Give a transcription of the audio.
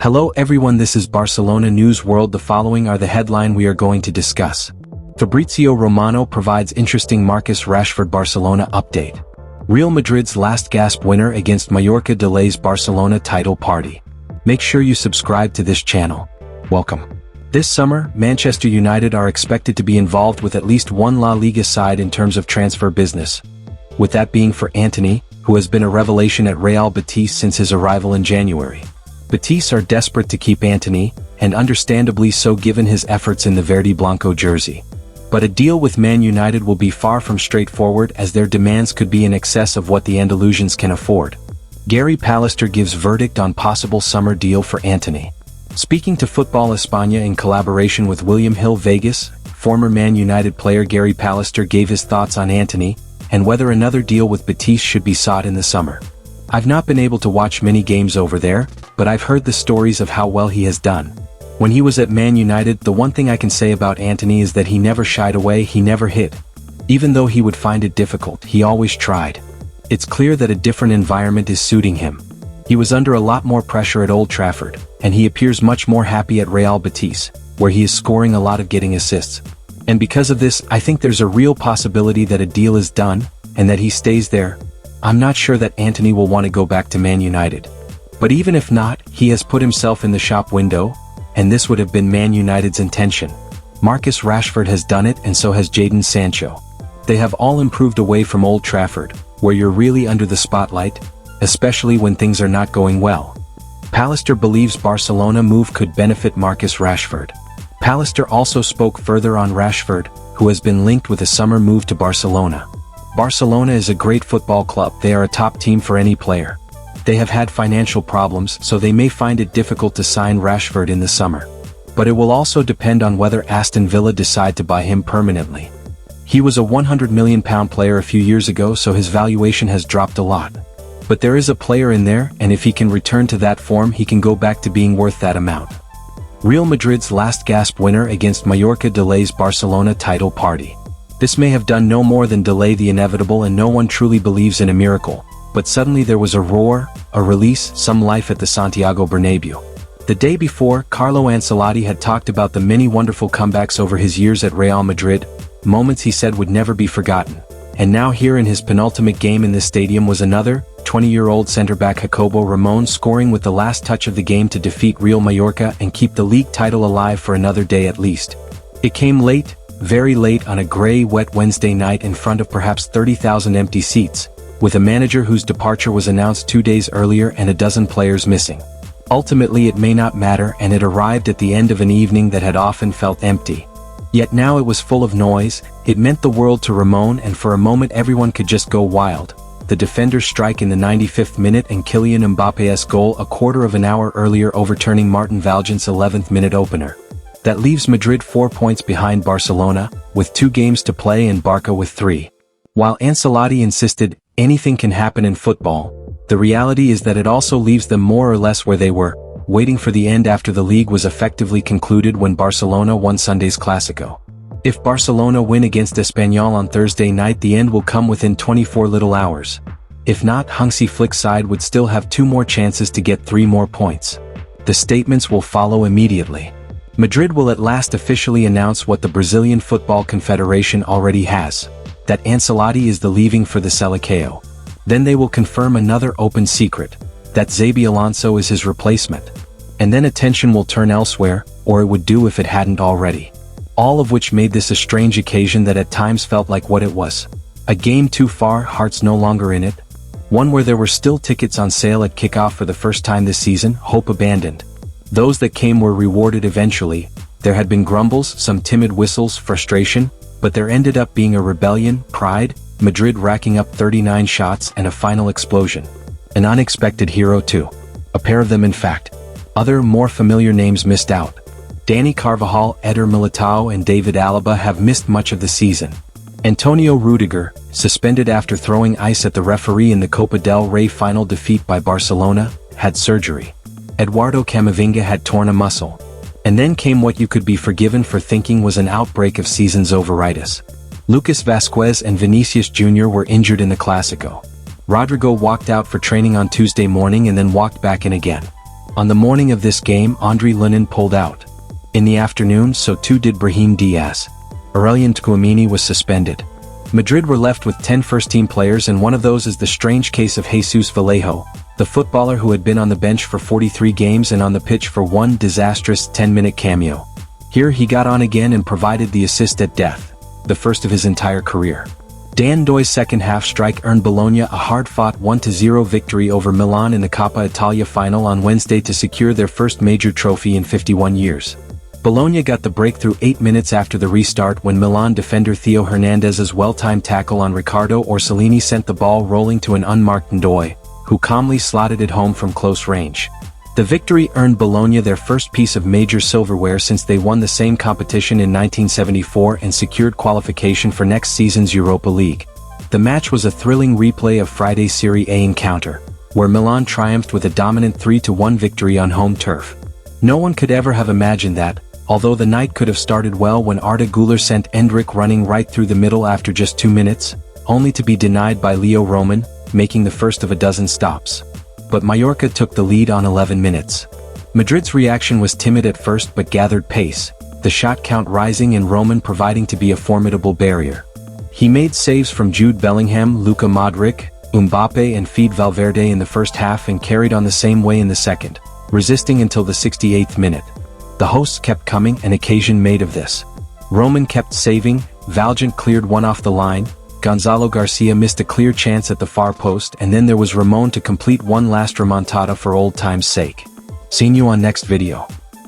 Hello everyone, this is Barcelona News World. The following are the headline we are going to discuss. Fabrizio Romano provides interesting Marcus Rashford Barcelona update. Real Madrid's last gasp winner against Mallorca delays Barcelona title party. Make sure you subscribe to this channel. Welcome. This summer, Manchester United are expected to be involved with at least one La Liga side in terms of transfer business. With that being for Antony, who has been a revelation at Real Betis since his arrival in January. Betis are desperate to keep Antony, and understandably so given his efforts in the Verde Blanco jersey. But a deal with Man United will be far from straightforward, as their demands could be in excess of what the Andalusians can afford. Gary Pallister gives verdict on possible summer deal for Antony. Speaking to Football España in collaboration with William Hill Vegas, former Man United player Gary Pallister gave his thoughts on Antony, and whether another deal with Betis should be sought in the summer. I've not been able to watch many games over there, but I've heard the stories of how well he has done. When he was at Man United, the one thing I can say about Antony is that he never shied away, he never hid. Even though he would find it difficult, he always tried. It's clear that a different environment is suiting him. He was under a lot more pressure at Old Trafford, and he appears much more happy at Real Betis, where he is scoring a lot of getting assists. And because of this, I think there's a real possibility that a deal is done, and that he stays there. I'm not sure that Antony will want to go back to Man United. But even if not, he has put himself in the shop window, and this would have been Man United's intention. Marcus Rashford has done it, and so has Jadon Sancho. They have all improved away from Old Trafford, where you're really under the spotlight, especially when things are not going well. Pallister believes Barcelona move could benefit Marcus Rashford. Pallister also spoke further on Rashford, who has been linked with a summer move to Barcelona. Barcelona is a great football club. They are a top team for any player. They have had financial problems, so they may find it difficult to sign Rashford in the summer. But it will also depend on whether Aston Villa decide to buy him permanently. He was a £100 million player a few years ago, so his valuation has dropped a lot. But there is a player in there, and if he can return to that form, he can go back to being worth that amount. Real Madrid's last gasp winner against Mallorca delays Barcelona title party. This may have done no more than delay the inevitable, and no one truly believes in a miracle. But suddenly there was a roar, a release, some life at the Santiago Bernabéu. The day before, Carlo Ancelotti had talked about the many wonderful comebacks over his years at Real Madrid, moments he said would never be forgotten. And now here in his penultimate game in this stadium was another, 20-year-old centre-back Jacobo Ramon scoring with the last touch of the game to defeat Real Mallorca and keep the league title alive for another day at least. It came late, very late on a grey, wet Wednesday night in front of perhaps 30,000 empty seats, with a manager whose departure was announced 2 days earlier and a dozen players missing. Ultimately it may not matter, and it arrived at the end of an evening that had often felt empty. Yet now it was full of noise. It meant the world to Ramon, and for a moment everyone could just go wild. The defender's strike in the 95th minute and Kylian Mbappe's goal a quarter of an hour earlier overturning Martin Valjean's 11th minute opener. That leaves Madrid 4 points behind Barcelona, with 2 games to play, and Barca with 3. While Ancelotti insisted, anything can happen in football, the reality is that it also leaves them more or less where they were, waiting for the end after the league was effectively concluded when Barcelona won Sunday's Clásico. If Barcelona win against Espanyol on Thursday night, the end will come within 24 little hours. If not, Hansi Flick's side would still have 2 more chances to get 3 more points. The statements will follow immediately. Madrid will at last officially announce what the Brazilian Football Confederation already has, that Ancelotti is the leaving for the Seleção. Then they will confirm another open secret, that Xabi Alonso is his replacement. And then attention will turn elsewhere, or it would do if it hadn't already. All of which made this a strange occasion that at times felt like what it was. A game too far, hearts no longer in it. One where there were still tickets on sale at kickoff for the first time this season, hope abandoned. Those that came were rewarded eventually. There had been grumbles, some timid whistles, frustration, but there ended up being a rebellion, pride, Madrid racking up 39 shots and a final explosion. An unexpected hero too. A pair of them in fact. Other, more familiar names missed out. Dani Carvajal, Eder Militao and David Alaba have missed much of the season. Antonio Rudiger, suspended after throwing ice at the referee in the Copa del Rey final defeat by Barcelona, had surgery. Eduardo Camavinga had torn a muscle. And then came what you could be forgiven for thinking was an outbreak of season's overitis. Lucas Vázquez and Vinicius Jr. were injured in the Clásico. Rodrigo walked out for training on Tuesday morning and then walked back in again. On the morning of this game, Andre Lunin pulled out. In the afternoon, so too did Brahim Diaz. Aurelien Tchouameni was suspended. Madrid were left with 10 first-team players, and one of those is the strange case of Jesus Vallejo, the footballer who had been on the bench for 43 games and on the pitch for one disastrous 10-minute cameo. Here he got on again and provided the assist at death, the first of his entire career. Dan Doi's second-half strike earned Bologna a hard-fought 1-0 victory over Milan in the Coppa Italia final on Wednesday to secure their first major trophy in 51 years. Bologna got the breakthrough 8 minutes after the restart when Milan defender Theo Hernandez's well-timed tackle on Riccardo Orsolini sent the ball rolling to an unmarked Ndoi, who calmly slotted it home from close range. The victory earned Bologna their first piece of major silverware since they won the same competition in 1974 and secured qualification for next season's Europa League. The match was a thrilling replay of Friday's Serie A encounter, where Milan triumphed with a dominant 3-1 victory on home turf. No one could ever have imagined that, although the night could have started well when Arda Güler sent Endrick running right through the middle after just 2 minutes, only to be denied by Leo Roman, making the first of a dozen stops. But Mallorca took the lead on 11 minutes. Madrid's reaction was timid at first but gathered pace, the shot count rising and Roman proving to be a formidable barrier. He made saves from Jude Bellingham, Luka Modric, Mbappe and Fede Valverde in the first half and carried on the same way in the second, resisting until the 68th minute. The hosts kept coming, an occasion made of this. Roman kept saving, Valgent cleared one off the line, Gonzalo Garcia missed a clear chance at the far post, and then there was Ramon to complete one last remontada for old time's sake. See you on next video.